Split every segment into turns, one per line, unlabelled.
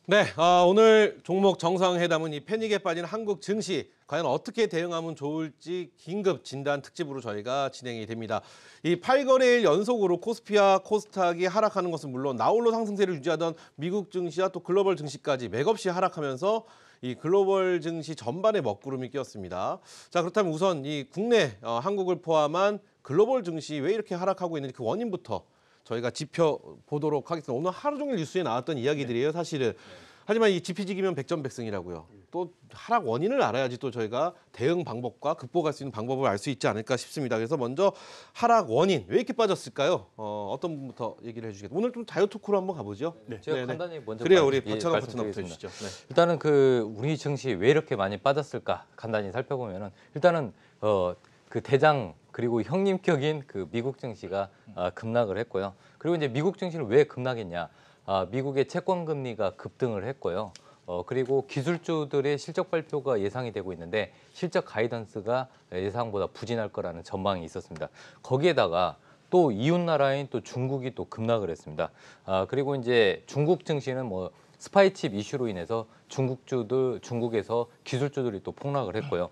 네, 오늘 종목 정상회담은 이 패닉에 빠진 한국 증시 과연 어떻게 대응하면 좋을지 긴급 진단 특집으로 저희가 진행이 됩니다. 이 8거래일 연속으로 코스피와 코스닥이 하락하는 것은 물론 나홀로 상승세를 유지하던 미국 증시와 또 글로벌 증시까지 맥없이 하락하면서 이 글로벌 증시 전반에 먹구름이 끼었습니다. 자, 그렇다면 우선 이 국내 한국을 포함한 글로벌 증시 왜 이렇게 하락하고 있는지 그 원인부터 저희가 짚어보도록 하겠습니다. 오늘 하루 종일 뉴스에 나왔던 이야기들이에요, 사실은. 하지만 이 지피지기면 백전백승이라고요. 또 하락 원인을 알아야지 또 저희가 대응 방법과 극복할 수 있는 방법을 알 수 있지 않을까 싶습니다. 그래서 먼저 하락 원인, 왜 이렇게 빠졌을까요? 어떤 분부터 얘기를 해주시겠어요? 오늘 좀 자유 토크로 한번 가보죠.
네.
제가
네네.
간단히 먼저
그래요, 우리 박찬호 파트너부터
말씀드리겠습니다.
해주시죠. 네.
일단은 우리 증시 왜 이렇게 많이 빠졌을까 간단히 살펴보면은 일단은 그 대장 그리고 형님격인 그 미국 증시가 급락을 했고요. 그리고 이제 미국 증시는 왜 급락했냐? 미국의 채권 금리가 급등을 했고요. 그리고 기술주들의 실적 발표가 예상이 되고 있는데 실적 가이던스가 예상보다 부진할 거라는 전망이 있었습니다. 거기에다가 또 이웃 나라인 또 중국이 또 급락을 했습니다. 그리고 이제 중국 증시는 뭐 스파이칩 이슈로 인해서 중국에서 기술주들이 또 폭락을 했고요.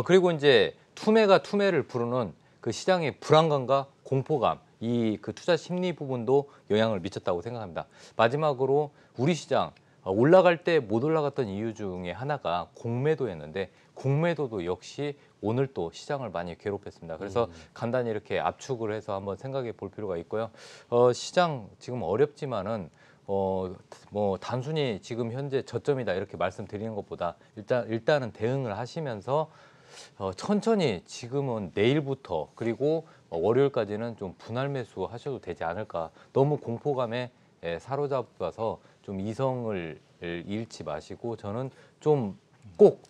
그리고 이제 투매가 투매를 부르는 그 시장의 불안감과 공포감, 이 그 투자 심리 부분도 영향을 미쳤다고 생각합니다. 마지막으로 우리 시장 올라갈 때 못 올라갔던 이유 중에 하나가 공매도였는데 공매도도 역시 오늘 또 시장을 많이 괴롭혔습니다. 그래서 간단히 이렇게 압축을 해서 한번 생각해 볼 필요가 있고요. 시장 지금 어렵지만은 뭐 단순히 지금 현재 저점이다 이렇게 말씀드리는 것보다 일단은 대응을 하시면서 천천히 지금은 내일부터 그리고 월요일까지는 좀 분할 매수 하셔도 되지 않을까. 너무 공포감에 사로잡아서 좀 이성을 잃지 마시고 저는 좀 꼭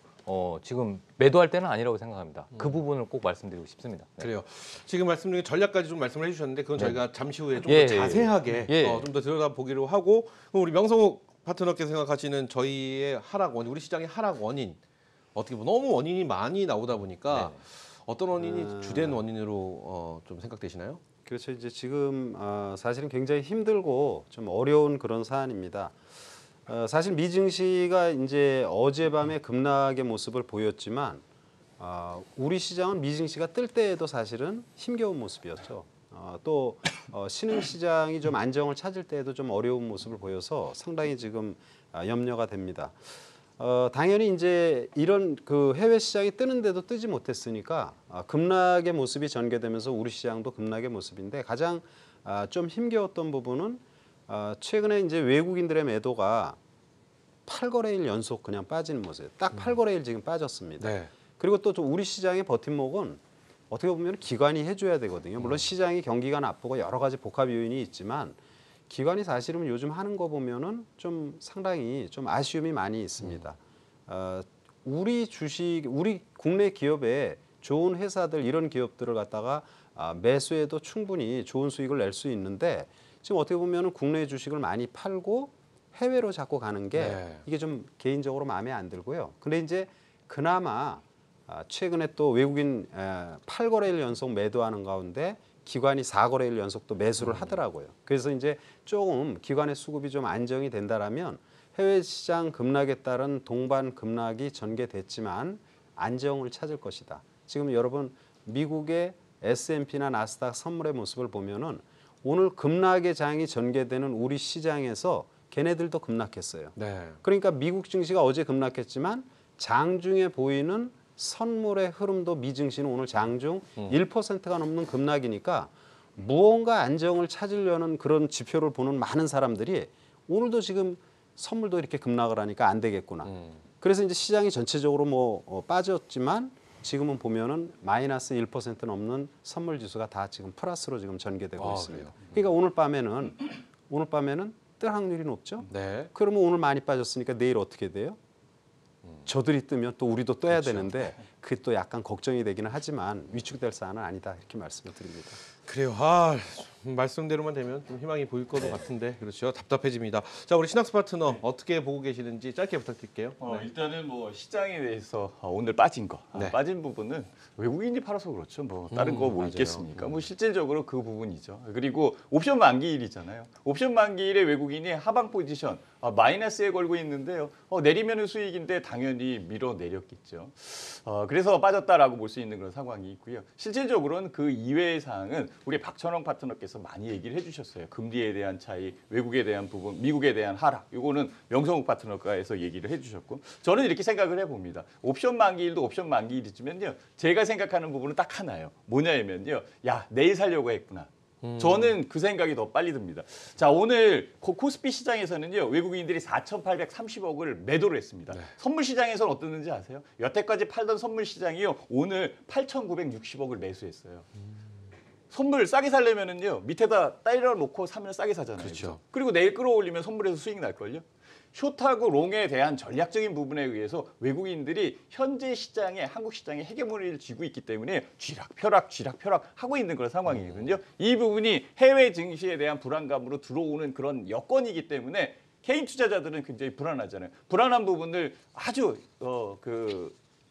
지금 매도할 때는 아니라고 생각합니다. 그 부분을 꼭 말씀드리고 싶습니다. 네.
그래요. 지금 말씀 중에 전략까지 좀 말씀을 해주셨는데 그건
네.
저희가 잠시 후에 좀 더
예,
자세하게
예.
좀 더 들여다보기로 하고 그럼 우리 명성욱 파트너께서 생각하시는 저희의 하락 원인, 우리 시장의 하락 원인 어떻게 보면 너무 원인이 많이 나오다 보니까
네.
어떤 원인이 주된 원인으로 좀 생각되시나요?
그렇죠. 이제 지금 사실은 굉장히 힘들고 좀 어려운 그런 사안입니다. 사실 미 증시가 이제 어젯밤에 급락의 모습을 보였지만 우리 시장은 미 증시가 뜰 때에도 사실은 힘겨운 모습이었죠. 또 신흥 시장이 좀 안정을 찾을 때에도 좀 어려운 모습을 보여서 상당히 지금 염려가 됩니다. 당연히 이제 이런 그 해외 시장이 뜨는데도 뜨지 못했으니까 급락의 모습이 전개되면서 우리 시장도 급락의 모습인데 가장 좀 힘겨웠던 부분은 최근에 이제 외국인들의 매도가 8거래일 연속 그냥 빠지는 모습이에요. 딱 8거래일 지금 빠졌습니다.
네.
그리고 또 우리 시장의 버팀목은 어떻게 보면 기관이 해줘야 되거든요. 물론 시장이 경기가 나쁘고 여러 가지 복합 요인이 있지만 기관이 사실은 요즘 하는 거 보면은 좀 상당히 좀 아쉬움이 많이 있습니다. 우리 국내 기업에 좋은 회사들 이런 기업들을 갖다가 매수해도 충분히 좋은 수익을 낼 수 있는데 지금 어떻게 보면은 국내 주식을 많이 팔고 해외로 자꾸 가는 게
네.
이게 좀 개인적으로 마음에 안 들고요. 근데 이제 그나마 최근에 또 외국인 8거래일 연속 매도하는 가운데 기관이 4거래일 연속 또 매수를 하더라고요. 그래서 이제 조금 기관의 수급이 좀 안정이 된다라면 해외 시장 급락에 따른 동반 급락이 전개됐지만 안정을 찾을 것이다. 지금 여러분 미국의 S&P나 나스닥 선물의 모습을 보면은 오늘 급락의 장이 전개되는 우리 시장에서 걔네들도 급락했어요.
네.
그러니까 미국 증시가 어제 급락했지만 장중에 보이는 선물의 흐름도 미 증시는 오늘 장중 1%가 넘는 급락이니까 무언가 안정을 찾으려는 그런 지표를 보는 많은 사람들이 오늘도 지금 선물도 이렇게 급락을 하니까 안 되겠구나. 그래서 이제 시장이 전체적으로 뭐 빠졌지만 지금은 보면은 마이너스 1% 넘는 선물 지수가 다 지금 플러스로 지금 전개되고 있습니다.
그래요?
그러니까 오늘 밤에는 뜰 확률이 높죠.
네.
그러면 오늘 많이 빠졌으니까 내일 어떻게 돼요? 저들이 뜨면 또 우리도 떠야
그렇죠.
되는데 그게 또 약간 걱정이 되기는 하지만 위축될 사안은 아니다 이렇게 말씀을 드립니다.
그래요. 말씀대로만 되면 좀 희망이 보일 것도 같은데 그렇죠. 답답해집니다. 자, 우리 신학수 파트너 어떻게 보고 계시는지 짧게 부탁드릴게요.
일단은 뭐 시장에 대해서 오늘 빠진 거,
네.
빠진 부분은 외국인이 팔아서 그렇죠. 뭐 다른 거 뭐
맞아요.
있겠습니까? 뭐 실질적으로 그 부분이죠. 그리고 옵션 만기일이잖아요. 옵션 만기일에 외국인이 하방 포지션 마이너스에 걸고 있는데요. 내리면은 수익인데 당연히 밀어내렸겠죠. 그래서 빠졌다라고 볼 수 있는 그런 상황이 있고요. 실질적으로는 그 이외의 사항은 우리 박천홍 파트너께서 많이 얘기를 해주셨어요. 금리에 대한 차이, 외국에 대한 부분, 미국에 대한 하락. 이거는 명성욱 파트너가에서 얘기를 해주셨고 저는 이렇게 생각을 해봅니다. 옵션 만기일도 옵션 만기일이지만요. 제가 생각하는 부분은 딱 하나예요. 뭐냐면요. 야, 내일 살려고 했구나. 저는 그 생각이 더 빨리 듭니다. 자, 오늘 코스피 시장에서는요. 외국인들이 4,830억을 매도를 했습니다.
네.
선물 시장에서는 어땠는지 아세요? 여태까지 팔던 선물 시장이요. 오늘 8,960억을 매수했어요. 선물 싸게 살려면은요. 밑에다 때려 놓고 사면 싸게 사잖아요.
그렇죠.
그리고 내일 끌어올리면 선물에서 수익 날걸요. 숏하고 롱에 대한 전략적인 부분에 의해서 외국인들이 현재 시장에 한국 시장에 헤게모니를 쥐고 있기 때문에 쥐락펴락 하고 있는 그런 상황이거든요. 이 부분이 해외 증시에 대한 불안감으로 들어오는 그런 여건이기 때문에 개인 투자자들은 굉장히 불안하잖아요. 불안한 부분을 아주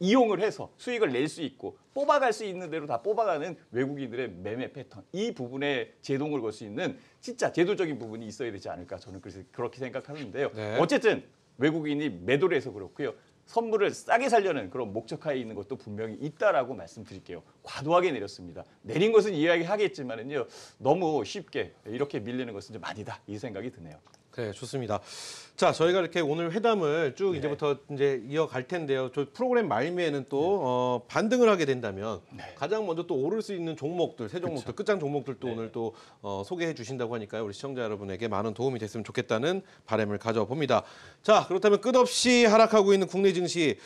이용을 해서 수익을 낼 수 있고 뽑아갈 수 있는 대로 다 뽑아가는 외국인들의 매매 패턴. 이 부분에 제동을 걸 수 있는 진짜 제도적인 부분이 있어야 되지 않을까 저는 그렇게 생각하는데요.
네.
어쨌든 외국인이 매도를 해서 그렇고요. 선물을 싸게 살려는 그런 목적하에 있는 것도 분명히 있다라고 말씀드릴게요. 과도하게 내렸습니다. 내린 것은 이야기하겠지만은요. 너무 쉽게 이렇게 밀리는 것은 좀 아니다. 이 생각이 드네요.
네, 좋습니다. 자, 저희가 이렇게 오늘 회담을 쭉 이제부터 이제 이어갈 텐데요. 저 프로그램 말미에는 또 반등을 하게 된다면 가장 먼저 또 오를 수 있는 종목들, 새 종목들, 끝장 종목들도 오늘 또 소개해 주신다고 하니까요. 우리 시청자 여러분에게 많은 도움이 됐으면 좋겠다는 바람을 가져봅니다. 자, 그렇다면 끝없이 하락하고 있는 국내 증시.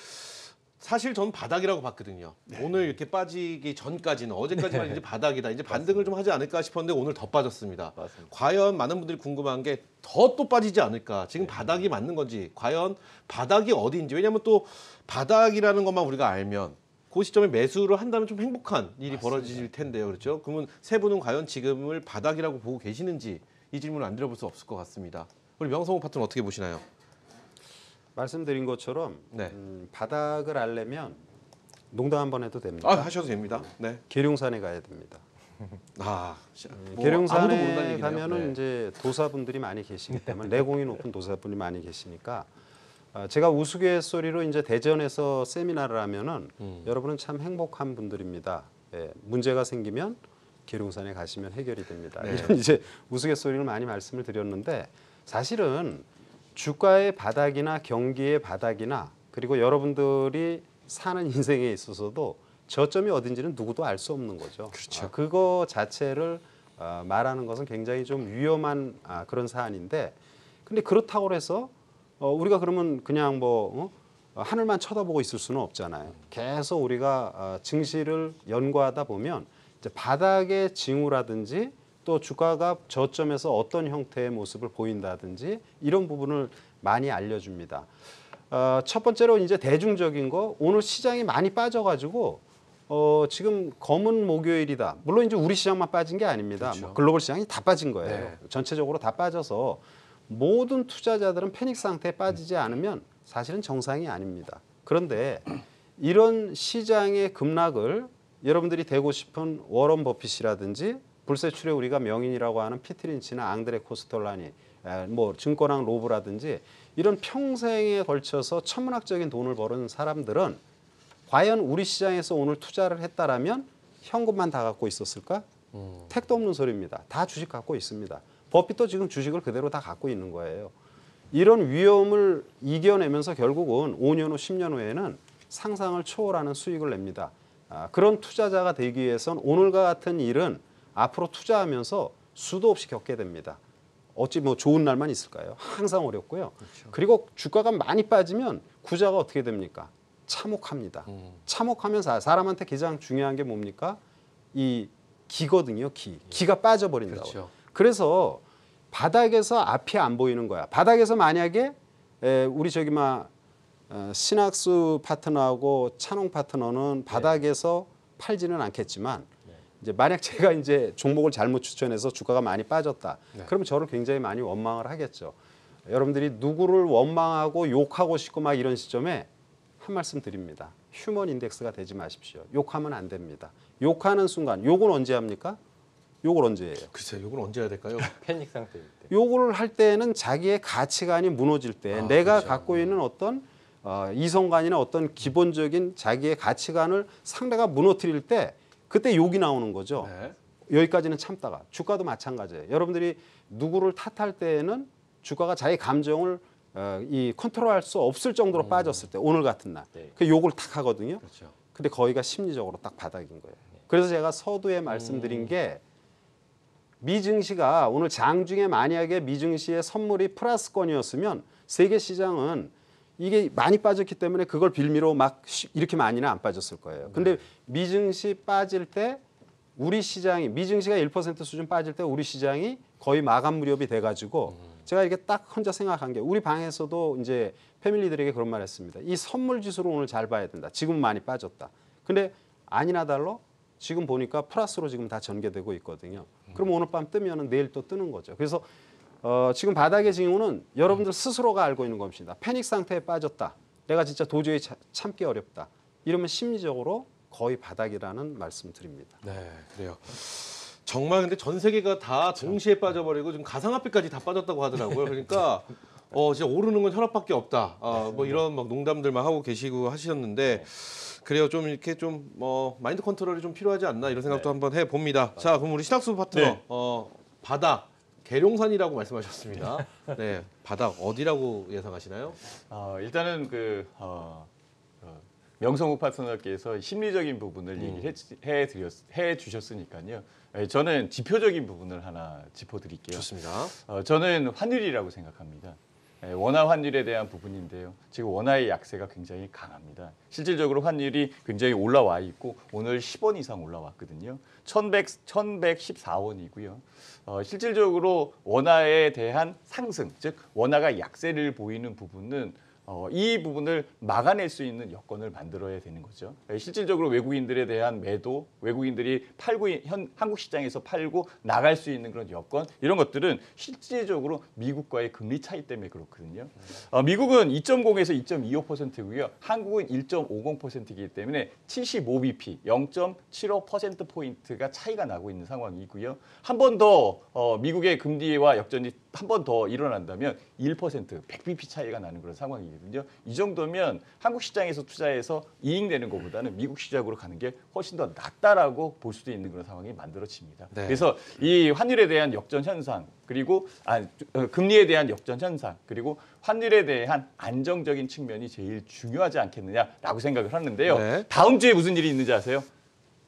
사실 전 바닥이라고 봤거든요. 오늘 이렇게 빠지기 전까지는 어제까지만 이제 바닥이다. 이제 반등을 좀 하지 않을까 싶었는데 오늘 더 빠졌습니다.
맞습니다.
과연 많은 분들이 궁금한 게 더 또 빠지지 않을까? 지금 바닥이 맞는 건지 과연 바닥이 어디인지 왜냐하면 또 바닥이라는 것만 우리가 알면 그 시점에 매수를 한다면 좀 행복한 일이 벌어질 텐데요. 그렇죠? 그러면 세 분은 과연 지금을 바닥이라고 보고 계시는지 이 질문을 안 드려볼 수 없을 것 같습니다. 우리 명성호 파트너 어떻게 보시나요?
말씀드린 것처럼
네.
바닥을 알려면 농담 한번 해도 됩니다.
하셔도 됩니다. 네.
계룡산에 가야 됩니다.
뭐 아무도 모른다는
계룡산에
얘기네요.
가면은
네.
이제 도사분들이 많이 계시기 때문에 내공이 높은 도사분이 많이 계시니까 제가 우스갯소리로 이제 대전에서 세미나를 하면은 여러분은 참 행복한 분들입니다. 예, 문제가 생기면 계룡산에 가시면 해결이 됩니다.
네.
이런 이제 우스갯소리를 많이 말씀을 드렸는데 사실은 주가의 바닥이나 경기의 바닥이나 그리고 여러분들이 사는 인생에 있어서도 저점이 어딘지는 누구도 알 수 없는 거죠.
그렇죠.
그거 자체를 말하는 것은 굉장히 좀 위험한 그런 사안인데 근데 그렇다고 해서 우리가 그러면 그냥 하늘만 쳐다보고 있을 수는 없잖아요. 계속 우리가 증시를 연구하다 보면 이제 바닥의 징후라든지 또 주가가 저점에서 어떤 형태의 모습을 보인다든지 이런 부분을 많이 알려줍니다. 첫 번째로 이제 대중적인 거 오늘 시장이 많이 빠져가지고 지금 검은 목요일이다. 물론 이제 우리 시장만 빠진 게 아닙니다.
그렇죠.
글로벌 시장이 다 빠진 거예요.
네.
전체적으로 다 빠져서 모든 투자자들은 패닉 상태에 빠지지 않으면 사실은 정상이 아닙니다. 그런데 이런 시장의 급락을 여러분들이 되고 싶은 워런 버핏이라든지 불세출의 우리가 명인이라고 하는 피터 린치나 앙드레 코스톨라니, 증권왕 로브라든지 이런 평생에 걸쳐서 천문학적인 돈을 버는 사람들은 과연 우리 시장에서 오늘 투자를 했다라면 현금만 다 갖고 있었을까? 택도 없는 소리입니다. 다 주식 갖고 있습니다. 버핏도 지금 주식을 그대로 다 갖고 있는 거예요. 이런 위험을 이겨내면서 결국은 5년 후, 10년 후에는 상상을 초월하는 수익을 냅니다. 그런 투자자가 되기 위해선 오늘과 같은 일은 앞으로 투자하면서 수도 없이 겪게 됩니다. 어찌 좋은 날만 있을까요? 항상 어렵고요. 그렇죠. 그리고 주가가 많이 빠지면 구자가 어떻게 됩니까? 참혹합니다. 참혹하면 사람한테 가장 중요한 게 뭡니까? 이 기거든요. 기가 빠져버린다고.
그렇죠.
그래서 바닥에서 앞이 안 보이는 거야. 바닥에서 만약에 우리 신학수 파트너하고 찬홍 파트너는 바닥에서 팔지는 않겠지만 이제 만약 제가 이제 종목을 잘못 추천해서 주가가 많이 빠졌다.
네.
그러면 저를 굉장히 많이 원망을 하겠죠. 여러분들이 누구를 원망하고 욕하고 싶고 막 이런 시점에 한 말씀 드립니다. 휴먼 인덱스가 되지 마십시오. 욕하면 안 됩니다. 욕하는 순간 욕은 언제 합니까? 욕을 언제 해요?
글쎄요, 이건 언제 해야 될까요?
패닉 상태일 때.
욕을 할 때는 자기의 가치관이 무너질 때 내가
그렇죠.
갖고 있는 어떤 이성관이나 어떤 기본적인 자기의 가치관을 상대가 무너뜨릴 때 그때 욕이 나오는 거죠.
네.
여기까지는 참다가 주가도 마찬가지예요. 여러분들이 누구를 탓할 때에는 주가가 자기 감정을 이 컨트롤할 수 없을 정도로 빠졌을 때 오늘 같은 날
네.
그 욕을 탁 하거든요.
그렇죠.
근데 거기가 심리적으로 딱 바닥인 거예요. 그래서 제가 서두에 말씀드린 게 미증시가 오늘 장중에 만약에 미증시의 선물이 플러스권이었으면 세계 시장은 이게 많이 빠졌기 때문에 그걸 빌미로 막 이렇게 많이는 안 빠졌을 거예요. 근데 미증시 빠질 때 우리 시장이 미증시가 1% 수준 빠질 때 우리 시장이 거의 마감 무렵이 돼가지고 제가 이게 딱 혼자 생각한 게 우리 방에서도 이제 패밀리들에게 그런 말 했습니다. 이 선물 지수를 오늘 잘 봐야 된다. 지금 많이 빠졌다. 근데 아니나 달러 지금 보니까 플러스로 지금 다 전개되고 있거든요. 그럼 오늘 밤 뜨면은 내일 또 뜨는 거죠. 그래서 지금 바닥의 징후는 여러분들 스스로가 알고 있는 겁니다. 패닉 상태에 빠졌다. 내가 진짜 도저히 참기 어렵다. 이러면 심리적으로 거의 바닥이라는 말씀 드립니다.
네, 그래요. 정말 근데 전 세계가 다 동시에 빠져버리고 지금 가상화폐까지 다 빠졌다고 하더라고요. 그러니까 진짜 오르는 건 혈압밖에 없다. 뭐 이런 막 농담들만 하고 계시고 하셨는데 그래요. 좀 이렇게 좀 마인드 컨트롤이 좀 필요하지 않나 이런 생각도 한번 해봅니다. 자, 그럼 우리 신학수 파트너
네.
바닥 계룡산이라고 말씀하셨습니다. 네, 바닥 어디라고 예상하시나요?
일단은 명성욱 파트너께서 심리적인 부분을 얘기를 해 주셨으니까요. 저는 지표적인 부분을 하나 짚어드릴게요.
좋습니다.
저는 환율이라고 생각합니다. 원화 환율에 대한 부분인데요. 지금 원화의 약세가 굉장히 강합니다. 실질적으로 환율이 굉장히 올라와 있고 오늘 10원 이상 올라왔거든요. 1114원이고요. 실질적으로 원화에 대한 상승, 즉 원화가 약세를 보이는 부분은 이 부분을 막아낼 수 있는 여건을 만들어야 되는 거죠. 실질적으로 외국인들에 대한 매도, 외국인들이 한국 시장에서 팔고 나갈 수 있는 그런 여건, 이런 것들은 실질적으로 미국과의 금리 차이 때문에 그렇거든요. 미국은 2.0에서 2.25%고요. 한국은 1.50%이기 때문에 75bp, 0.75%포인트가 차이가 나고 있는 상황이고요. 한 번 더 미국의 금리와 역전이 한 번 더 일어난다면 1%, 100bp 차이가 나는 그런 상황이거든요. 이 정도면 한국 시장에서 투자해서 이익 내는 것보다는 미국 시장으로 가는 게 훨씬 더 낫다라고 볼 수도 있는 그런 상황이 만들어집니다.
네.
그래서 이 환율에 대한 역전 현상, 그리고 금리에 대한 역전 현상, 그리고 환율에 대한 안정적인 측면이 제일 중요하지 않겠느냐라고 생각을 하는데요.
네.
다음 주에 무슨 일이 있는지 아세요?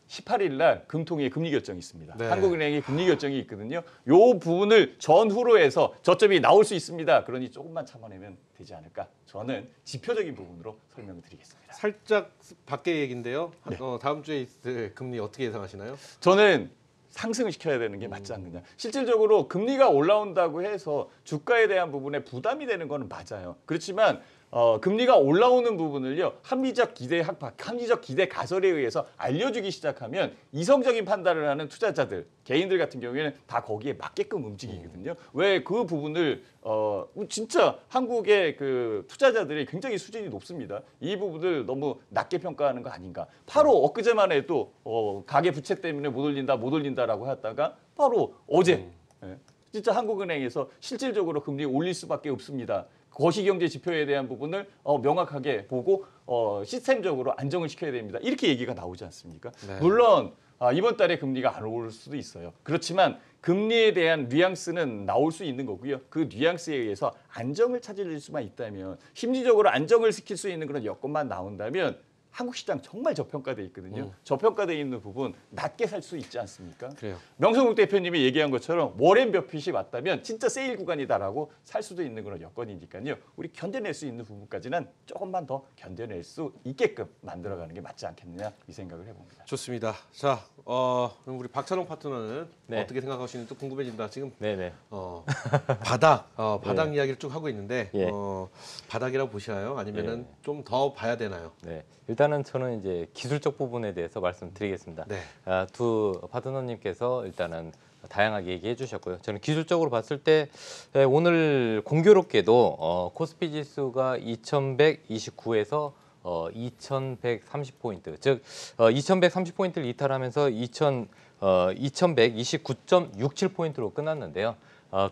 18일 날 금통위의 금리 결정이 있습니다.
네.
한국은행의 금리 결정이 있거든요. 요 부분을 전후로 해서 저점이 나올 수 있습니다. 그러니 조금만 참아내면 되지 않을까. 저는 지표적인 부분으로 설명을 드리겠습니다.
살짝 밖의 얘기인데요.
네.
다음 주에 있을 금리 어떻게 예상하시나요?
저는 상승을 시켜야 되는 게 맞지 않느냐. 실질적으로 금리가 올라온다고 해서 주가에 대한 부분에 부담이 되는 건 맞아요. 그렇지만 금리가 올라오는 부분을요, 합리적 기대 가설에 의해서 알려주기 시작하면 이성적인 판단을 하는 투자자들, 개인들 같은 경우에는 다 거기에 맞게끔 움직이거든요. 왜 그 부분을 진짜 한국의 그 투자자들이 굉장히 수준이 높습니다. 이 부분을 너무 낮게 평가하는 거 아닌가. 바로 엊그제만 해도 가계 부채 때문에 못 올린다라고 했다가 바로 어제 진짜 한국은행에서 실질적으로 금리 올릴 수밖에 없습니다. 거시경제 지표에 대한 부분을 명확하게 보고 시스템적으로 안정을 시켜야 됩니다. 이렇게 얘기가 나오지 않습니까?
네.
물론 이번 달에 금리가 안 오를 수도 있어요. 그렇지만 금리에 대한 뉘앙스는 나올 수 있는 거고요. 그 뉘앙스에 의해서 안정을 찾을 수만 있다면, 심리적으로 안정을 시킬 수 있는 그런 여건만 나온다면 한국 시장 정말 저평가돼 있거든요. 저평가돼 있는 부분 낮게 살 수 있지 않습니까?
그래요.
명성욱 대표님이 얘기한 것처럼 워렌 버핏이 왔다면 진짜 세일 구간이다라고 살 수도 있는 그런 여건이니까요. 우리 견뎌낼 수 있는 부분까지는 조금만 더 견뎌낼 수 있게끔 만들어가는 게 맞지 않겠느냐, 이 생각을 해봅니다.
좋습니다. 자, 그럼 우리 박찬홍 파트너는
네.
어떻게 생각하시는지 또 궁금해진다. 지금
네네.
바닥
네.
이야기를 쭉 하고 있는데
예.
바닥이라고 보시나요? 아니면은
예.
좀 더 봐야 되나요?
네. 일단은 저는 이제 기술적 부분에 대해서 말씀드리겠습니다.
네.
두 파트너님께서 일단은 다양하게 얘기해 주셨고요. 저는 기술적으로 봤을 때 오늘 공교롭게도 코스피 지수가 2129에서 2130포인트, 즉 2130포인트를 이탈하면서 2129.67포인트로 끝났는데요.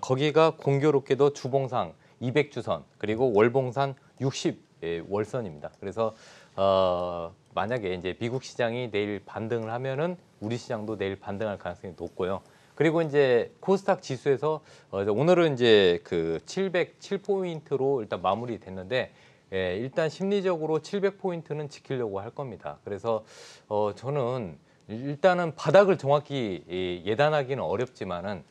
거기가 공교롭게도 주봉상 200주선 그리고 월봉산 60 월선입니다. 그래서 만약에 이제 미국 시장이 내일 반등을 하면은 우리 시장도 내일 반등할 가능성이 높고요. 그리고 이제 코스닥 지수에서 오늘은 이제 그 707포인트로 일단 마무리됐는데 일단 심리적으로 700포인트는 지키려고 할 겁니다. 그래서 저는 일단은 바닥을 정확히 예단하기는 어렵지만은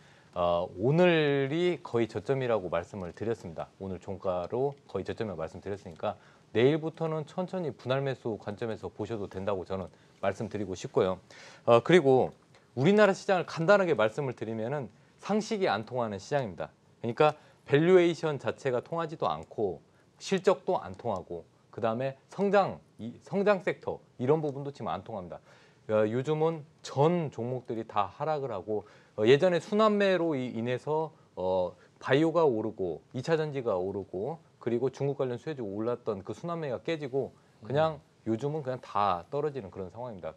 오늘이 거의 저점이라고 말씀을 드렸습니다. 오늘 종가로 거의 저점이라고 말씀드렸으니까 내일부터는 천천히 분할 매수 관점에서 보셔도 된다고 저는 말씀드리고 싶고요. 그리고 우리나라 시장을 간단하게 말씀을 드리면은 상식이 안 통하는 시장입니다. 그러니까 밸류에이션 자체가 통하지도 않고 실적도 안 통하고 그다음에 성장 섹터 이런 부분도 지금 안 통합니다. 요즘은 전 종목들이 다 하락을 하고 예전에 순환매로 인해서 바이오가 오르고 2차 전지가 오르고 그리고 중국 관련 수혜주가 올랐던 그 순환매가 깨지고 그냥 요즘은 그냥 다 떨어지는 그런 상황입니다.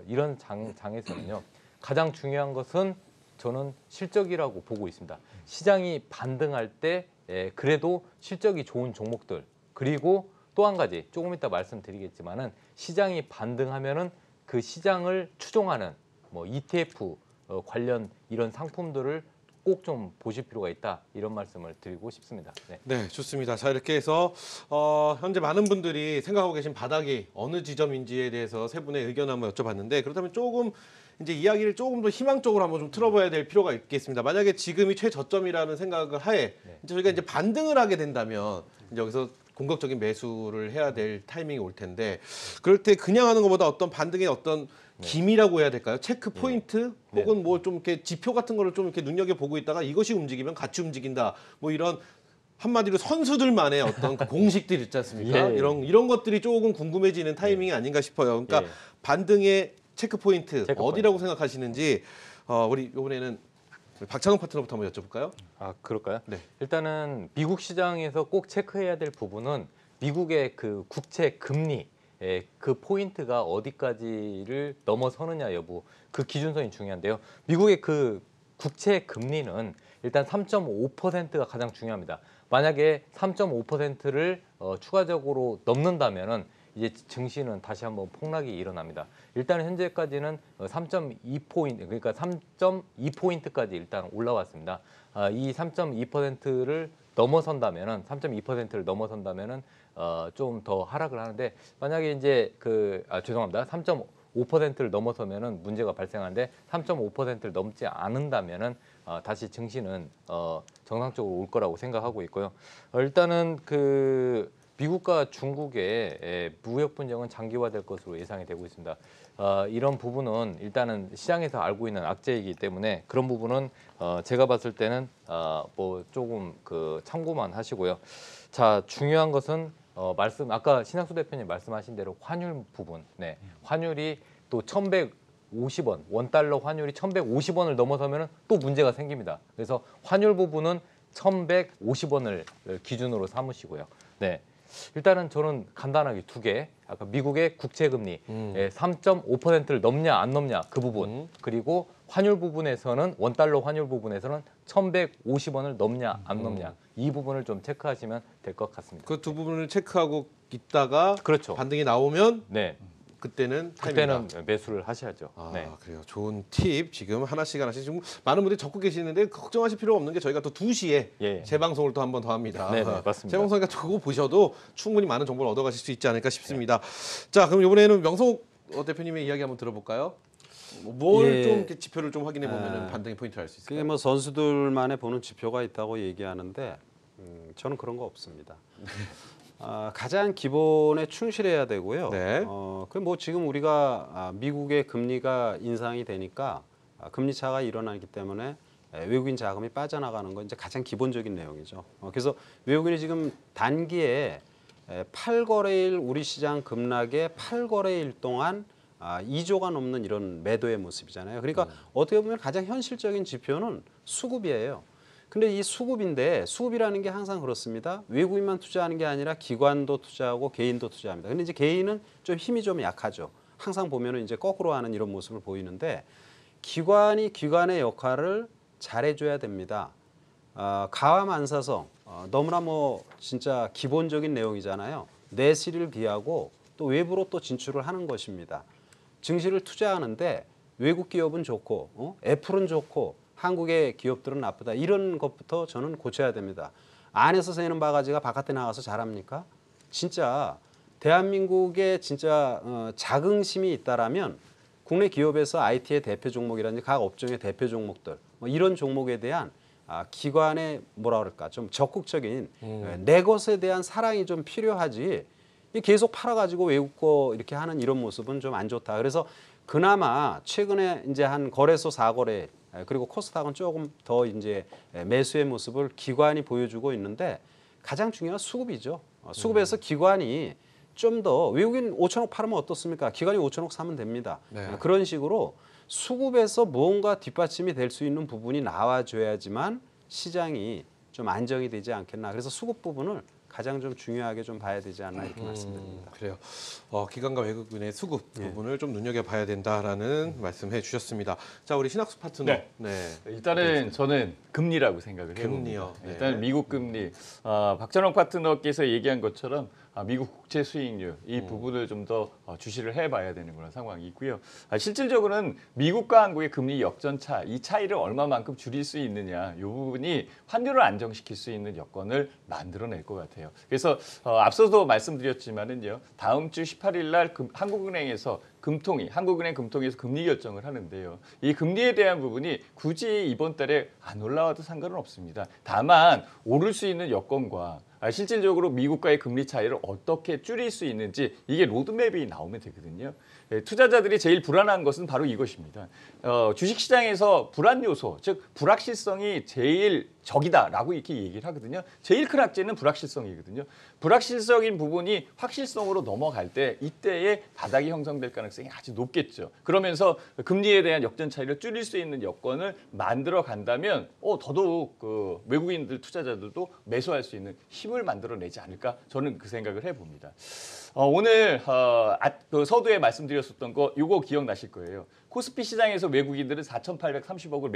이런 장에서는요. 가장 중요한 것은 저는 실적이라고 보고 있습니다. 시장이 반등할 때 그래도 실적이 좋은 종목들 그리고 또 한 가지 조금 이따 말씀드리겠지만은 시장이 반등하면은 그 시장을 추종하는 뭐 ETF 관련 이런 상품들을 꼭 좀 보실 필요가 있다 이런 말씀을 드리고 싶습니다. 네,
네, 좋습니다. 자, 이렇게 해서 현재 많은 분들이 생각하고 계신 바닥이 어느 지점인지에 대해서 세 분의 의견을 한번 여쭤봤는데 그렇다면 조금 이제 이야기를 조금 더 희망적으로 한번 좀 틀어봐야 될 필요가 있겠습니다. 만약에 지금이 최저점이라는 생각을 하에 이제 저희가 이제 반등을 하게 된다면 이제 여기서 공격적인 매수를 해야 될 타이밍이 올 텐데 그럴 때 그냥 하는 것보다 어떤 반등의 어떤 기미라고 해야 될까요? 체크 포인트 혹은 뭐 좀 이렇게 지표 같은 거를 좀 이렇게 눈여겨 보고 있다가 이것이 움직이면 같이 움직인다. 뭐 이런 한마디로 선수들만의 어떤 그 공식들 있지 않습니까?
예.
이런 것들이 조금 궁금해지는 타이밍이 아닌가 싶어요. 그러니까 반등의 체크 포인트 어디라고 생각하시는지 우리 이번에는 박찬욱 파트너부터 한번 여쭤볼까요?
그럴까요?
네.
일단은 미국 시장에서 꼭 체크해야 될 부분은 미국의 그 국채 금리 그 포인트가 어디까지를 넘어서느냐 여부 그 기준선이 중요한데요. 미국의 그 국채 금리는 일단 3.5%가 가장 중요합니다. 만약에 3.5%를 추가적으로 넘는다면은 이제 증시는 다시 한번 폭락이 일어납니다. 일단 현재까지는 3.2포인트 그러니까 3.2포인트까지 일단 올라왔습니다. 이 3.2%를 넘어선다면은 3.2%를 넘어선다면은 좀 더 하락을 하는데 만약에 이제 죄송합니다. 3.5%를 넘어서면은 문제가 발생하는데 3.5%를 넘지 않는다면은 다시 증시는 정상적으로 올 거라고 생각하고 있고요. 일단은 미국과 중국의 무역 분쟁은 장기화될 것으로 예상이 되고 있습니다. 이런 부분은 일단은 시장에서 알고 있는 악재이기 때문에 그런 부분은 제가 봤을 때는 뭐 조금 참고만 하시고요. 자, 중요한 것은 아까 신학수 대표님 말씀하신 대로 환율 부분, 환율이 또 1,150원, 원달러 환율이 1,150원을 넘어서면 또 문제가 생깁니다. 그래서 환율 부분은 1,150원을 기준으로 삼으시고요. 네. 일단은 저는 간단하게 두 개, 아까 미국의 국채 금리 3.5%를 넘냐 안 넘냐 그 부분, 그리고 환율 부분에서는 원달러 환율 부분에서는 1,150원을 넘냐 안 넘냐 이 부분을 좀 체크하시면 될 것 같습니다.
그 두 부분을 체크하고 있다가
그렇죠.
반등이 나오면
네.
그때는 타이밍이다.
그때는 매수를 하셔야죠. 네.
그래요. 좋은 팁 지금 하나씩 지금 많은 분들이 적고 계시는데 걱정하실 필요 없는 게 저희가 또 2시에 재방송을 또 한 번 더 합니다.
네, 맞습니다.
재방송이니까 그거 보셔도 충분히 많은 정보를 얻어가실 수 있지 않을까 싶습니다. 자, 그럼 이번에는 명석 대표님의 이야기 한번 들어볼까요? 뭘 좀 이렇게 지표를 좀 확인해 보면 반등의 포인트를 알 수 있을까요?
그게 뭐 선수들만의 보는 지표가 있다고 얘기하는데 저는 그런 거 없습니다. 가장 기본에 충실해야 되고요.
네.
뭐 지금 우리가 미국의 금리가 인상이 되니까 금리 차가 일어나기 때문에 외국인 자금이 빠져나가는 건 이제 가장 기본적인 내용이죠. 그래서 외국인이 지금 단기에 8거래일 우리 시장 급락의 8거래일 동안 2조가 넘는 이런 매도의 모습이잖아요. 그러니까 어떻게 보면 가장 현실적인 지표는 수급이에요. 근데 이 수급인데 수급이라는 게 항상 그렇습니다. 외국인만 투자하는 게 아니라 기관도 투자하고 개인도 투자합니다. 근데 이제 개인은 좀 힘이 좀 약하죠. 항상 보면은 이제 거꾸로 하는 이런 모습을 보이는데 기관이 기관의 역할을 잘해줘야 됩니다. 가와만사성 너무나 뭐 진짜 기본적인 내용이잖아요. 내실을 비하고 또 외부로 또 진출을 하는 것입니다. 증시를 투자하는데 외국 기업은 좋고 애플은 좋고 한국의 기업들은 나쁘다. 이런 것부터 저는 고쳐야 됩니다. 안에서 새는 바가지가 바깥에 나가서 잘합니까? 진짜 대한민국에 진짜 자긍심이 있다라면 국내 기업에서 IT의 대표 종목이라든지 각 업종의 대표 종목들 뭐 이런 종목에 대한 기관의 뭐라 그럴까 좀 적극적인 내 것에 대한 사랑이 좀 필요하지. 계속 팔아가지고 외국 거 이렇게 하는 이런 모습은 좀 안 좋다. 그래서 그나마 최근에 이제 한 거래소 4거래 그리고 코스닥은 조금 더 이제 매수의 모습을 기관이 보여주고 있는데 가장 중요한 수급이죠. 수급에서 기관이 좀 더 외국인 5천억 팔으면 어떻습니까? 기관이 5천억 사면 됩니다.
네.
그런 식으로 수급에서 무언가 뒷받침이 될 수 있는 부분이 나와줘야지만 시장이 좀 안정이 되지 않겠나. 그래서 수급 부분을 가장 좀 중요하게 좀 봐야 되지 않나 이렇게 말씀드립니다.
그래요. 기관과 외국인의 수급 부분을 좀 눈여겨봐야 된다라는 말씀해 주셨습니다. 자, 우리 신학수 파트너.
네. 일단은 저는 금리라고 생각을 해요.
금리요. 네.
일단 미국 금리. 박찬욱 파트너께서 얘기한 것처럼 미국 국채 수익률 이 부분을 좀 더 주시를 해봐야 되는 그런 상황이 있고요. 실질적으로는 미국과 한국의 금리 역전차 이 차이를 얼마만큼 줄일 수 있느냐 이 부분이 환율을 안정시킬 수 있는 여건을 만들어낼 것 같아요. 그래서 앞서도 말씀드렸지만은요. 다음 주 18일 날 한국은행에서 한국은행 금통에서 금리 결정을 하는데요. 이 금리에 대한 부분이 굳이 이번 달에 안 올라와도 상관은 없습니다. 다만 오를 수 있는 여건과 실질적으로 미국과의 금리 차이를 어떻게 줄일 수 있는지 이게 로드맵이 나오면 되거든요. 투자자들이 제일 불안한 것은 바로 이것입니다. 주식시장에서 불안 요소, 즉 불확실성이 제일 적이다라고 이렇게 얘기를 하거든요. 제일 큰 악재는 불확실성이거든요. 불확실성인 부분이 확실성으로 넘어갈 때 이때에 바닥이 형성될 가능성이 아주 높겠죠. 그러면서 금리에 대한 역전 차이를 줄일 수 있는 여건을 만들어 간다면 더더욱 그 외국인들 투자자들도 매수할 수 있는 힘을 만들어내지 않을까 저는 그 생각을 해봅니다. 오늘 그 서두에 말씀드렸었던 거 이거 기억나실 거예요. 코스피 시장에서 외국인들은 4,830억을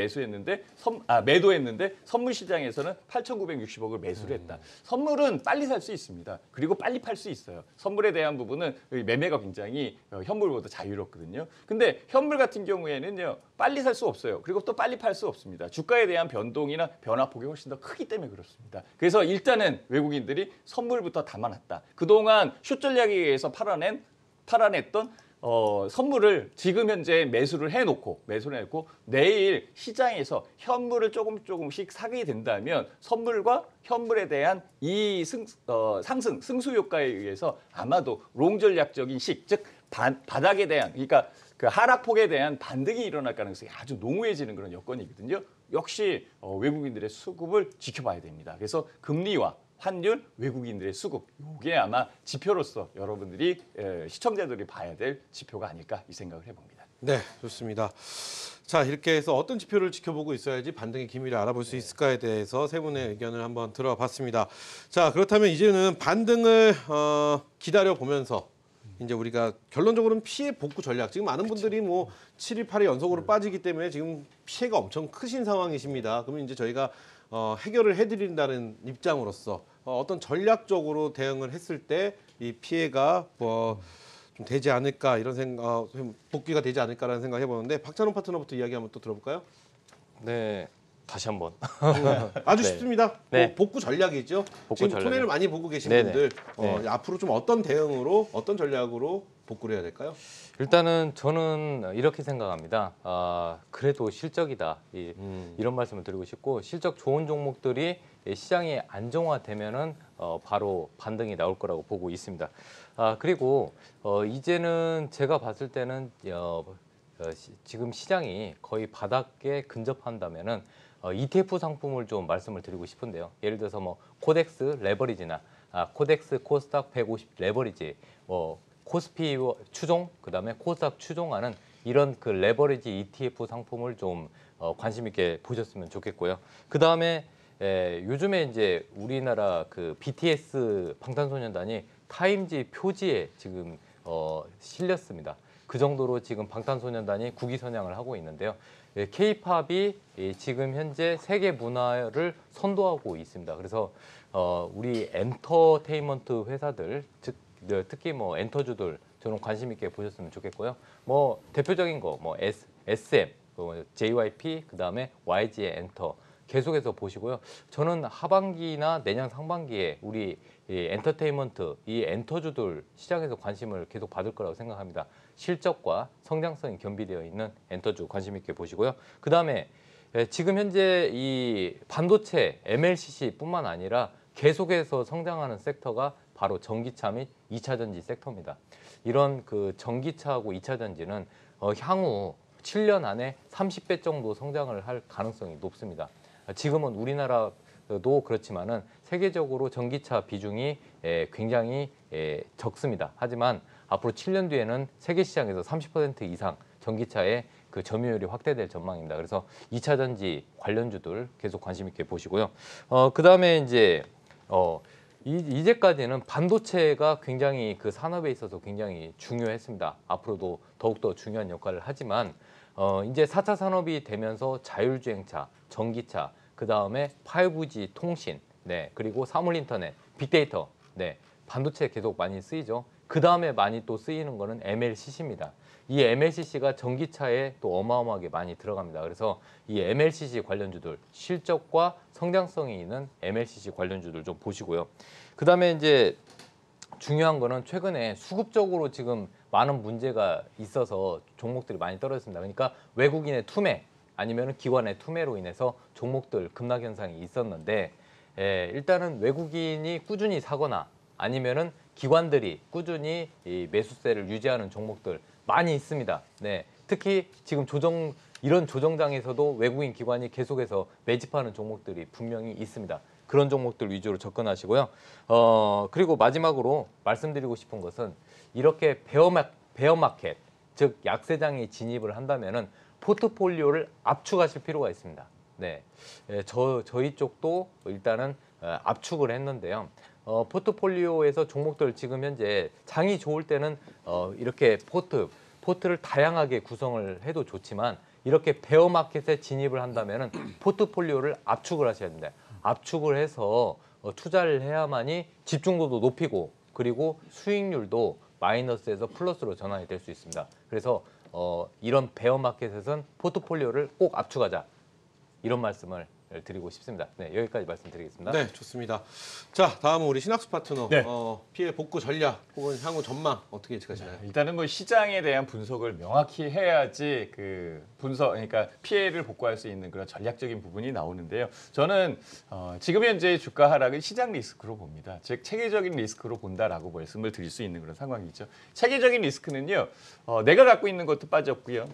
매도했는데 선물 시장에서는 8,960억을 매수를 했다. 선물은 빨리 살 수 있습니다. 그리고 빨리 팔 수 있어요. 선물에 대한 부분은 매매가 굉장히 현물보다 자유롭거든요. 근데 현물 같은 경우에는요. 빨리 살 수 없어요. 그리고 또 빨리 팔 수 없습니다. 주가에 대한 변동이나 변화폭이 훨씬 더 크기 때문에 그렇습니다. 그래서 일단은 외국인들이 선물부터 담아놨다. 그동안 숏 전략에 의해서 팔아냈던 선물을 지금 현재 매수를 해놓고 내일 시장에서 현물을 조금씩 사게 된다면 선물과 현물에 대한 이 상승, 승수 효과에 의해서 아마도 롱 전략적인 즉 바닥에 대한 그러니까 그 하락폭에 대한 반등이 일어날 가능성이 아주 농후해지는 그런 여건이거든요. 역시 외국인들의 수급을 지켜봐야 됩니다. 그래서 금리와 환율, 외국인들의 수급 이게 아마 지표로서 여러분들이 시청자들이 봐야 될 지표가 아닐까 이 생각을 해봅니다.
네, 좋습니다. 자, 이렇게 해서 어떤 지표를 지켜보고 있어야지 반등의 기미를 알아볼 수 있을까에 대해서 세 분의 의견을 한번 들어봤습니다. 자, 그렇다면 이제는 반등을 기다려보면서 이제 우리가 결론적으로는 피해 복구 전략. 지금 많은 분들이 뭐 7일, 8일 연속으로 빠지기 때문에 지금 피해가 엄청 크신 상황이십니다. 그러면 이제 저희가 해결을 해드린다는 입장으로서 어떤 전략적으로 대응을 했을 때 이 피해가 좀 되지 않을까 이런 생각, 복귀가 되지 않을까라는 생각 해보는데 박찬호 파트너부터 이야기 한번 또 들어볼까요?
네, 다시 한번.
아주
네.
쉽습니다.
네.
복구 전략이죠.
복구
지금
전략이요.
토네를 많이 보고 계신
네네.
분들
네.
앞으로 좀 어떤 대응으로 어떤 전략으로 복구를 해야 될까요?
일단은 저는 이렇게 생각합니다. 그래도 실적이다. 이런 말씀을 드리고 싶고 실적 좋은 종목들이 시장이 안정화되면은 바로 반등이 나올 거라고 보고 있습니다. 그리고 이제는 제가 봤을 때는 지금 시장이 거의 바닥에 근접한다면은 ETF 상품을 좀 말씀을 드리고 싶은데요. 예를 들어서 뭐 코덱스, 레버리지나 코덱스, 코스닥 150 레버리지, 코스피 추종, 그다음에 코스닥 추종하는 이런 그 레버리지 ETF 상품을 좀 관심 있게 보셨으면 좋겠고요. 그다음에 요즘에 이제 우리나라 그 BTS 방탄소년단이 타임지 표지에 지금 실렸습니다. 그 정도로 지금 방탄소년단이 국위 선양을 하고 있는데요. K-팝이 지금 현재 세계 문화를 선도하고 있습니다. 그래서 우리 엔터테인먼트 회사들, 특히 뭐 엔터주들 저는 관심 있게 보셨으면 좋겠고요. 뭐 대표적인 거 뭐 SM, JYP, 그다음에 YG의 엔터 계속해서 보시고요. 저는 하반기나 내년 상반기에 우리 이 엔터테인먼트, 이 엔터주들 시장에서 관심을 계속 받을 거라고 생각합니다. 실적과 성장성이 겸비되어 있는 엔터주 관심 있게 보시고요. 그다음에 지금 현재 이 반도체 MLCC뿐만 아니라 계속해서 성장하는 섹터가 바로 전기차 및 2차 전지 섹터입니다. 이런 그 전기차하고 2차 전지는 향후 7년 안에 30배 정도 성장을 할 가능성이 높습니다. 지금은 우리나라도 그렇지만은 세계적으로 전기차 비중이 굉장히 적습니다. 하지만 앞으로 7년 뒤에는 세계 시장에서 30% 이상 전기차의 그 점유율이 확대될 전망입니다. 그래서 2차 전지 관련주들 계속 관심 있게 보시고요. 그다음에 이제 이제까지는 반도체가 굉장히 그 산업에 있어서 굉장히 중요했습니다. 앞으로도 더욱더 중요한 역할을 하지만 이제 4차 산업이 되면서 자율주행차, 전기차, 그다음에 5G 통신, 그리고 사물 인터넷, 빅데이터, 반도체 계속 많이 쓰이죠. 그다음에 많이 또 쓰이는 거는 MLCC입니다. 이 MLCC가 전기차에 또 어마어마하게 많이 들어갑니다. 그래서 이 MLCC 관련주들, 실적과 성장성이 있는 MLCC 관련주들 좀 보시고요. 그다음에 이제 중요한 거는 최근에 수급적으로 지금 많은 문제가 있어서 종목들이 많이 떨어졌습니다. 그러니까 외국인의 투매 아니면 기관의 투매로 인해서 종목들 급락 현상이 있었는데 일단은 외국인이 꾸준히 사거나 아니면은 기관들이 꾸준히 이 매수세를 유지하는 종목들 많이 있습니다. 특히 지금 이런 조정장에서도 외국인 기관이 계속해서 매집하는 종목들이 분명히 있습니다. 그런 종목들 위주로 접근하시고요. 그리고 마지막으로 말씀드리고 싶은 것은 이렇게 베어마켓, 즉 약세장에 진입을 한다면은 포트폴리오를 압축하실 필요가 있습니다. 저희 쪽도 일단은 압축을 했는데요. 포트폴리오에서 종목들 지금 현재 장이 좋을 때는 이렇게 포트를 다양하게 구성을 해도 좋지만 이렇게 베어마켓에 진입을 한다면은 포트폴리오를 압축을 하셔야 됩니다. 압축을 해서 투자를 해야만이 집중도도 높이고 그리고 수익률도 마이너스에서 플러스로 전환이 될 수 있습니다. 그래서 이런 베어마켓에서는 포트폴리오를 꼭 압축하자 이런 말씀을 드리고 싶습니다. 여기까지 말씀드리겠습니다.
네, 좋습니다. 자, 다음은 우리 신학수 파트너
네.
피해 복구 전략 혹은 향후 전망 어떻게 예측하시나요?
일단은 뭐 시장에 대한 분석을 명확히 해야지 그러니까 피해를 복구할 수 있는 그런 전략적인 부분이 나오는데요. 저는 지금 현재 주가 하락은 시장 리스크로 봅니다. 즉 체계적인 리스크로 본다라고 말씀을 드릴 수 있는 그런 상황이죠. 체계적인 리스크는요. 내가 갖고 있는 것도 빠졌고요.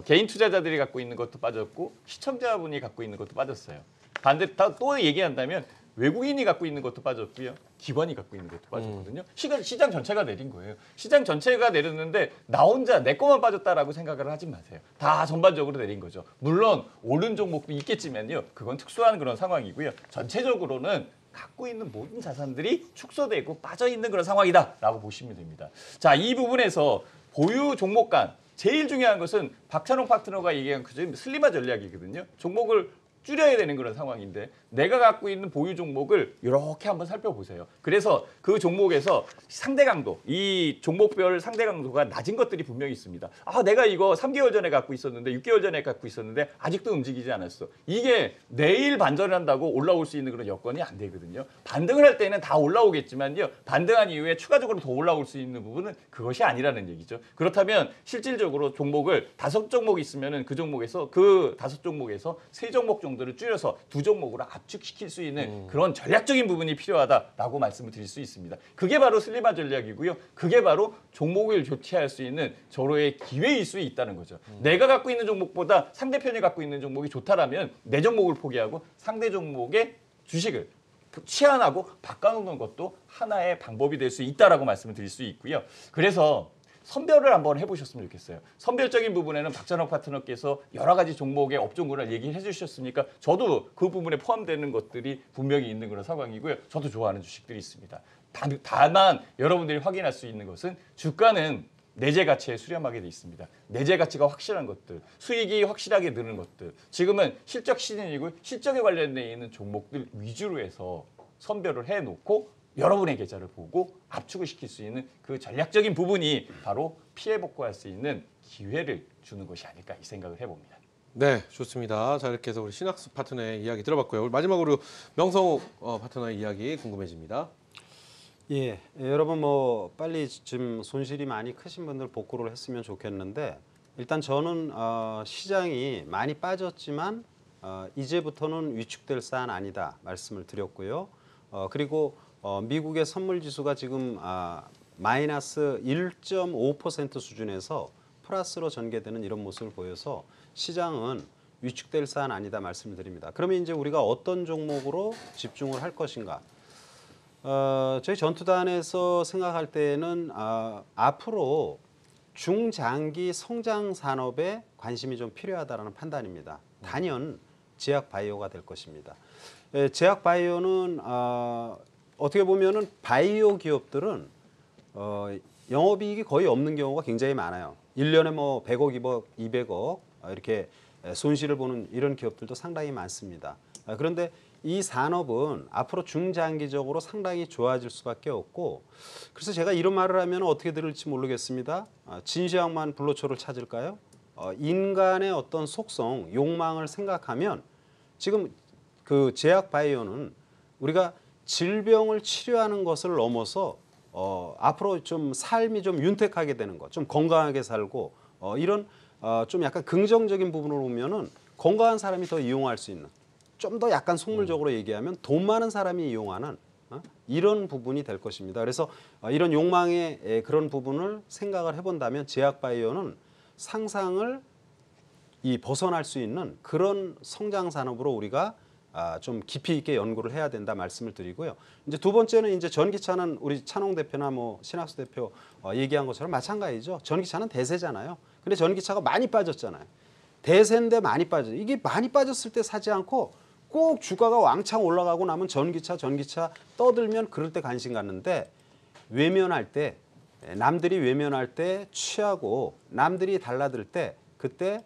개인 투자자들이 갖고 있는 것도 빠졌고 시청자분이 갖고 있는 것도 빠졌어요. 반대 또 얘기한다면 외국인이 갖고 있는 것도 빠졌고요. 기관이 갖고 있는 것도 빠졌거든요. 시장 전체가 내린 거예요. 시장 전체가 내렸는데 나 혼자 내 것만 빠졌다라고 생각을 하지 마세요. 다 전반적으로 내린 거죠. 물론 오른 종목도 있겠지만요. 그건 특수한 그런 상황이고요. 전체적으로는 갖고 있는 모든 자산들이 축소되고 빠져있는 그런 상황이다라고 보시면 됩니다. 자, 이 부분에서 보유 종목 간 제일 중요한 것은 박찬홍 파트너가 얘기한 그 슬리마 전략이거든요. 종목을 줄여야 되는 그런 상황인데 내가 갖고 있는 보유 종목을 이렇게 한번 살펴보세요. 그래서 그 종목에서 상대 강도, 이 종목별 상대 강도가 낮은 것들이 분명히 있습니다. 내가 이거 3개월 전에 갖고 있었는데 6개월 전에 갖고 있었는데 아직도 움직이지 않았어. 이게 내일 반전을 한다고 올라올 수 있는 그런 여건이 안 되거든요. 반등을 할 때는 다 올라오겠지만요. 반등한 이후에 추가적으로 더 올라올 수 있는 부분은 그것이 아니라는 얘기죠. 그렇다면 실질적으로 종목을 5종목 있으면은 그 종목에서 그 5종목에서 3종목 정도를 줄여서 2종목으로 압축시킬 수 있는 그런 전략적인 부분이 필요하다라고 말씀을 드릴 수 있습니다. 그게 바로 슬리마 전략이고요. 그게 바로 종목을 교체할 수 있는 절호의 기회일 수 있다는 거죠. 내가 갖고 있는 종목보다 상대편이 갖고 있는 종목이 좋다라면 내 종목을 포기하고 상대 종목의 주식을 치안하고 바꿔놓는 것도 하나의 방법이 될 수 있다라고 말씀을 드릴 수 있고요. 그래서 선별을 한번 해보셨으면 좋겠어요. 선별적인 부분에는 박찬욱 파트너께서 여러 가지 종목의 업종군을 얘기해 주셨으니까 저도 그 부분에 포함되는 것들이 분명히 있는 그런 상황이고요. 저도 좋아하는 주식들이 있습니다. 다만 여러분들이 확인할 수 있는 것은 주가는 내재 가치에 수렴하게 돼 있습니다. 내재 가치가 확실한 것들, 수익이 확실하게 느는 것들. 지금은 실적 시즌이고 실적에 관련돼 있는 종목들 위주로 해서 선별을 해놓고 여러분의 계좌를 보고 압축을 시킬 수 있는 그 전략적인 부분이 바로 피해 복구할 수 있는 기회를 주는 것이 아닐까 이 생각을 해봅니다.
네, 좋습니다. 자, 이렇게 해서 우리 신학수 파트너의 이야기 들어봤고요. 우리 마지막으로 명성욱 파트너의 이야기 궁금해집니다.
예, 여러분 뭐 빨리 지금 손실이 많이 크신 분들 복구를 했으면 좋겠는데 일단 저는 시장이 많이 빠졌지만 이제부터는 위축될 사안 아니다 말씀을 드렸고요. 그리고 미국의 선물 지수가 지금 마이너스 1.5% 수준에서 플러스로 전개되는 이런 모습을 보여서 시장은 위축될 사안 아니다 말씀을 드립니다. 그러면 이제 우리가 어떤 종목으로 집중을 할 것인가? 저희 전투단에서 생각할 때는 앞으로 중장기 성장 산업에 관심이 좀 필요하다는 판단입니다. 단연 제약 바이오가 될 것입니다. 제약 바이오는 어떻게 보면은 바이오 기업들은 영업이익이 거의 없는 경우가 굉장히 많아요. 1년에 뭐 100억, 200억 이렇게 손실을 보는 이런 기업들도 상당히 많습니다. 그런데 이 산업은 앞으로 중장기적으로 상당히 좋아질 수밖에 없고 그래서 제가 이런 말을 하면 어떻게 들을지 모르겠습니다. 진시황만 불로초를 찾을까요? 인간의 어떤 속성, 욕망을 생각하면 지금 그 제약 바이오는 우리가 질병을 치료하는 것을 넘어서 앞으로 좀 삶이 좀 윤택하게 되는 것, 좀 건강하게 살고 이런 좀 약간 긍정적인 부분으로 보면은 건강한 사람이 더 이용할 수 있는 좀 더 약간 속물적으로 얘기하면 돈 많은 사람이 이용하는 이런 부분이 될 것입니다. 그래서 이런 욕망의 그런 부분을 생각을 해본다면 제약 바이오는 상상을 벗어날 수 있는 그런 성장 산업으로 우리가 좀 깊이 있게 연구를 해야 된다 말씀을 드리고요. 이제 두 번째는 이제 전기차는 우리 찬홍 대표나 뭐 신학수 대표 얘기한 것처럼 마찬가지죠. 전기차는 대세잖아요. 근데 전기차가 많이 빠졌잖아요. 대세인데 많이 빠져. 이게 많이 빠졌을 때 사지 않고 꼭 주가가 왕창 올라가고 나면 전기차 떠들면 그럴 때 관심 갖는데 외면할 때 남들이 외면할 때 취하고 남들이 달라들 때 그때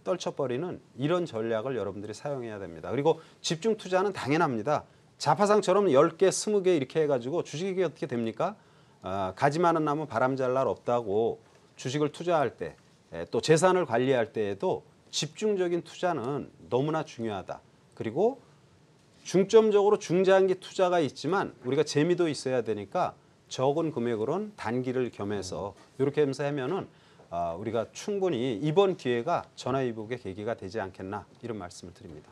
떨쳐버리는 이런 전략을 여러분들이 사용해야 됩니다. 그리고 집중 투자는 당연합니다. 자파상처럼 10개, 20개 이렇게 해가지고 주식이 어떻게 됩니까? 가지 많은 나무 바람 잘 날 없다고 주식을 투자할 때 또 재산을 관리할 때에도 집중적인 투자는 너무나 중요하다. 그리고 중점적으로 중장기 투자가 있지만 우리가 재미도 있어야 되니까 적은 금액으로는 단기를 겸해서 이렇게 하면서 하면은 우리가 충분히 이번 기회가 전화위복의 계기가 되지 않겠나 이런 말씀을 드립니다.